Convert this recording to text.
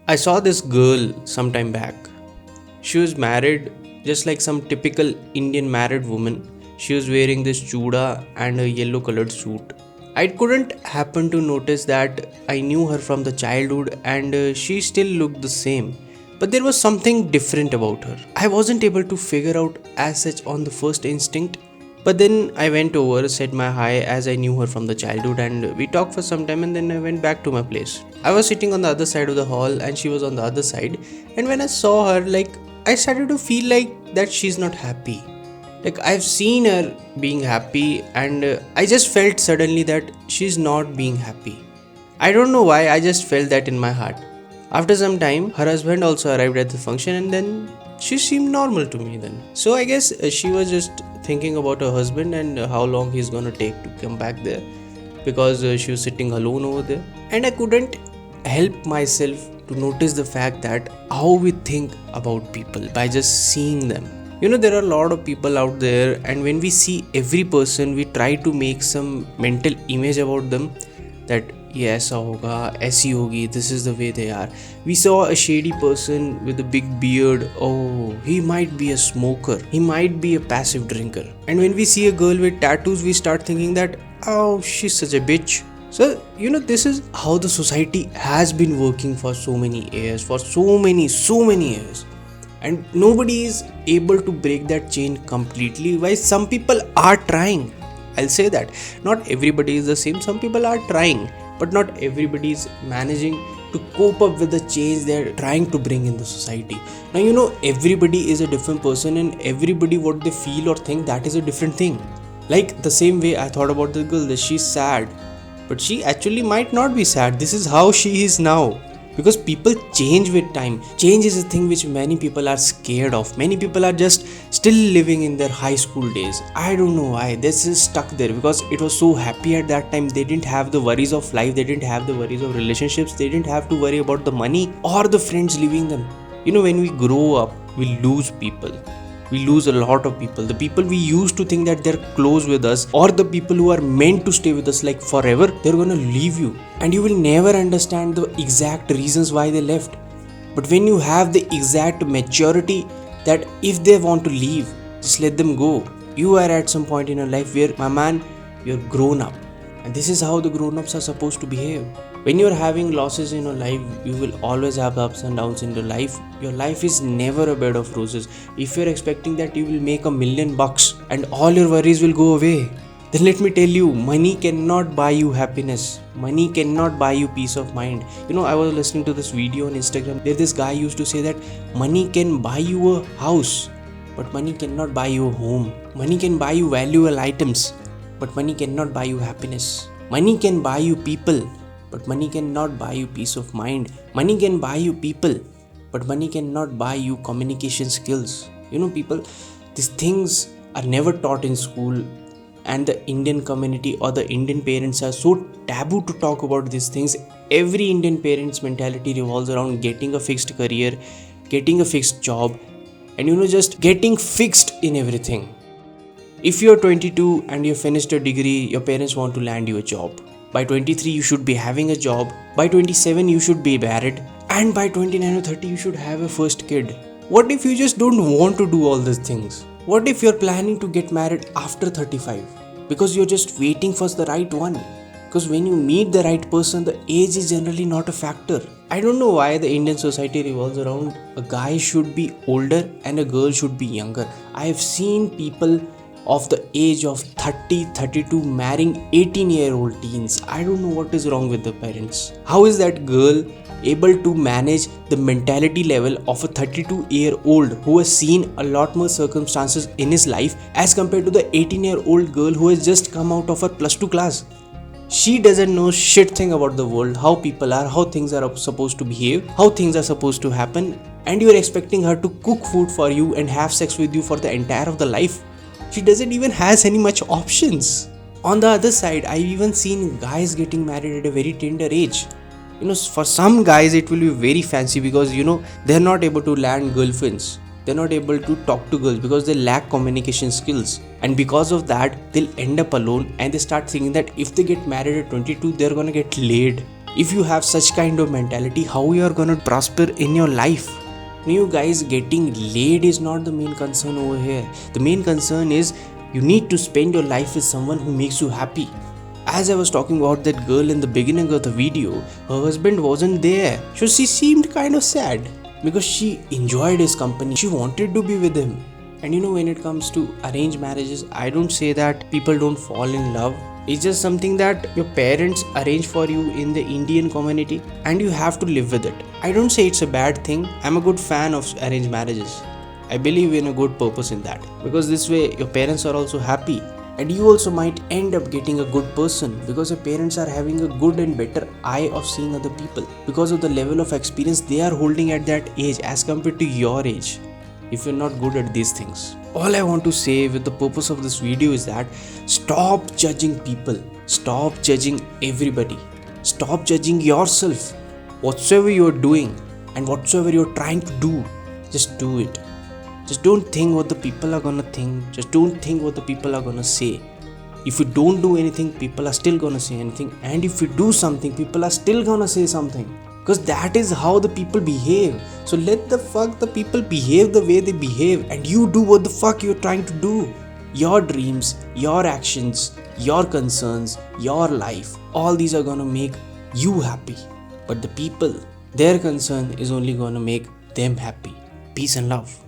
I saw this girl some time back. She was married just like some typical Indian married woman. She was wearing this chuda and a yellow colored suit. I couldn't happen to notice that I knew her from the childhood and she still looked the same. But there was something different about her. I wasn't able to figure out as such on the first instinct. But then I went over, said my hi as I knew her from the childhood, and we talked for some time and then I went back to my place. I was sitting on the other side of the hall and she was on the other side. And when I saw her, I started to feel like that she's not happy. Like I've seen her being happy and I just felt suddenly that she's not being happy. I don't know why, I just felt that in my heart. After some time, her husband also arrived at the function and then she seemed normal to me then. So I guess she was just thinking about her husband and how long he's gonna take to come back there because she was sitting alone over there. And I couldn't help myself to notice the fact that how we think about people by just seeing them. There are a lot of people out there, and when we see every person, we try to make some mental image about them that ये ऐसा होगा ऐसी होगी, this is the way they are. We saw a shady person with a big beard. Oh, he might be a smoker, he might be a passive drinker. And when we see a girl with tattoos, we start thinking that oh, she's such a bitch. So this is how the society has been working for so many years, for so many years, and nobody is able to break that chain completely. Why some people are trying, I'll say that not everybody is the same. Some people are trying, but not everybody is managing to cope up with the change they're trying to bring in the society. Now everybody is a different person, and everybody what they feel or think, that is a different thing. Like the same way I thought about the girl, that she's sad, but she actually might not be sad. This is how she is now. Because people change with time. Change is a thing which many people are scared of. Many people are just still living in their high school days. I don't know why. This is stuck there because it was so happy at that time. They didn't have the worries of life. They didn't have the worries of relationships. They didn't have to worry about the money or the friends leaving them. When we grow up, we lose people. We lose a lot of people. The people we used to think that they're close with us, or the people who are meant to stay with us like forever, they're gonna leave you. And you will never understand the exact reasons why they left. But when you have the exact maturity that if they want to leave, just let them go. You are at some point in your life where, my man, you're grown up. And this is how the grown-ups are supposed to behave. When you're having losses in your life, you will always have ups and downs in your life. Your life is never a bed of roses. If you're expecting that you will make $1 million and all your worries will go away, then let me tell you, money cannot buy you happiness. Money cannot buy you peace of mind. I was listening to this video on Instagram. There this guy used to say that money can buy you a house, but money cannot buy you a home. Money can buy you valuable items, but money cannot buy you happiness. Money can buy you people, but money cannot buy you peace of mind. Money can buy you people, but money cannot buy you communication skills. People, these things are never taught in school, and the Indian community or the Indian parents are so taboo to talk about these things. Every Indian parent's mentality revolves around getting a fixed career, getting a fixed job, and just getting fixed in everything. If you're 22 and you finished your degree, your parents want to land you a job. By 23, you should be having a job. By 27, you should be married. And by 29 or 30, you should have a first kid. What if you just don't want to do all these things? What if you're planning to get married after 35? Because you're just waiting for the right one. Because when you meet the right person, the age is generally not a factor. I don't know why the Indian society revolves around a guy should be older and a girl should be younger. I have seen people of the age of 30, 32 marrying 18-year-old teens. I don't know what is wrong with the parents. How is that girl able to manage the mentality level of a 32-year-old who has seen a lot more circumstances in his life as compared to the 18-year-old girl who has just come out of her plus 2 class? She doesn't know shit thing about the world, how people are, how things are supposed to behave, how things are supposed to happen, and you're expecting her to cook food for you and have sex with you for the entire of the life. She doesn't even has any much options. On the other side, I've even seen guys getting married at a very tender age. For some guys it will be very fancy because they're not able to land girlfriends. They're not able to talk to girls because they lack communication skills. And because of that, they'll end up alone and they start thinking that if they get married at 22, they're gonna get laid. If you have such kind of mentality, how you are gonna prosper in your life? You guys, getting laid is not the main concern over here. The main concern is you need to spend your life with someone who makes you happy. As I was talking about that girl in the beginning of the video, her husband wasn't there. So she seemed kind of sad because she enjoyed his company. She wanted to be with him. And when it comes to arranged marriages, I don't say that people don't fall in love. It's just something that your parents arrange for you in the Indian community and you have to live with it. I don't say it's a bad thing. I'm a good fan of arranged marriages. I believe in a good purpose in that. Because this way your parents are also happy. And you also might end up getting a good person because your parents are having a good and better eye of seeing other people because of the level of experience they are holding at that age as compared to your age. If you're not good at these things, all I want to say with the purpose of this video is that stop judging people, stop judging everybody, stop judging yourself. Whatsoever you're doing and whatsoever you're trying to do, just do it. Just don't think what the people are gonna think. Just don't think what the people are gonna say. If you don't do anything, people are still gonna say anything. And if you do something, people are still gonna say something. Because that is how the people behave. So let the people behave the way they behave. And you do what the fuck you're trying to do. Your dreams, your actions, your concerns, your life. All these are gonna make you happy. But the people, their concern is only gonna make them happy. Peace and love.